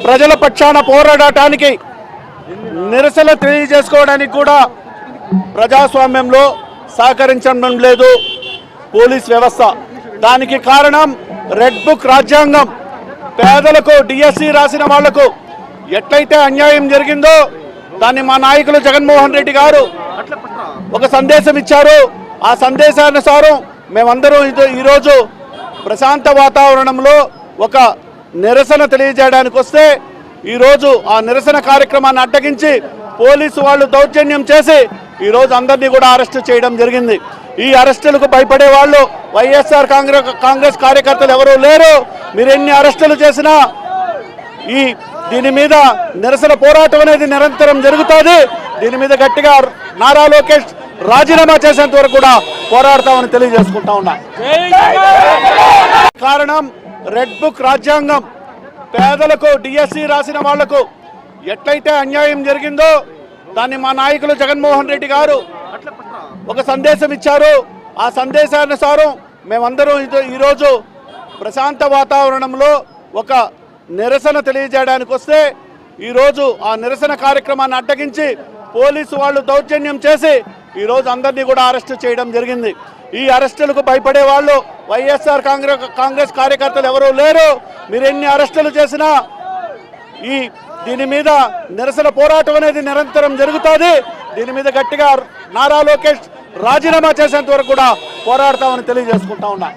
ప్రజల పక్షాన పోరాడటానికి నిరసన తెలియజేసుకోవడానికి కూడా ప్రజాస్వామ్యంలో సహకరించడం లేదు పోలీస్ వ్యవస్థ. దానికి కారణం రెడ్ బుక్ రాజ్యాంగం. పేదలకు డిఎస్సి రాసిన వాళ్లకు ఎట్లయితే అన్యాయం జరిగిందో దాన్ని మా నాయకులు జగన్మోహన్ రెడ్డి గారు ఒక సందేశం ఇచ్చారు. ఆ సందేశానుసారం మేమందరం ఈరోజు ప్రశాంత వాతావరణంలో ఒక నిరసన తెలియజేయడానికి వస్తే ఈరోజు ఆ నిరసన కార్యక్రమాన్ని అడ్డగించి పోలీసు వాళ్ళు దౌర్జన్యం చేసి ఈరోజు అందరినీ కూడా అరెస్టు చేయడం జరిగింది. ఈ అరెస్టులకు భయపడే వాళ్ళు వైఎస్ఆర్ కాంగ్రెస్ కార్యకర్తలు ఎవరూ లేరు. మీరు ఎన్ని అరెస్టులు చేసినా దీని మీద నిరసన పోరాటం అనేది నిరంతరం జరుగుతుంది. దీని మీద గట్టిగా నారా లోకేష్ రాజీనామా చేసేంత వరకు కూడా పోరాడతామని తెలియజేసుకుంటా ఉన్నా. కారణం రెడ్ బుక్ రాజ్యాంగం. పేదలకు డిఎస్సి రాసిన వాళ్లకు ఎట్లయితే అన్యాయం జరిగిందో దాన్ని మా నాయకులు జగన్మోహన్ రెడ్డి గారు ఒక సందేశం ఇచ్చారు. ఆ సందేశానుసారం మేమందరం ఈరోజు ప్రశాంత వాతావరణంలో ఒక నిరసన తెలియజేయడానికి వస్తే ఈరోజు ఆ నిరసన కార్యక్రమాన్ని అడ్డగించి పోలీసు వాళ్ళు దౌర్జన్యం చేసి ఈరోజు అందరినీ కూడా అరెస్టు చేయడం జరిగింది. ఈ అరెస్టులకు భయపడే వాళ్ళు వైఎస్ఆర్ కాంగ్రెస్ కార్యకర్తలు ఎవరూ లేరు. మీరు ఎన్ని అరెస్టులు చేసినా దీని మీద నిరసన పోరాటం అనేది నిరంతరం జరుగుతుంది. దీని మీద గట్టిగా నారా లోకేష్ రాజీనామా చేసేంత వరకు కూడా పోరాడతామని తెలియజేసుకుంటా ఉన్నా.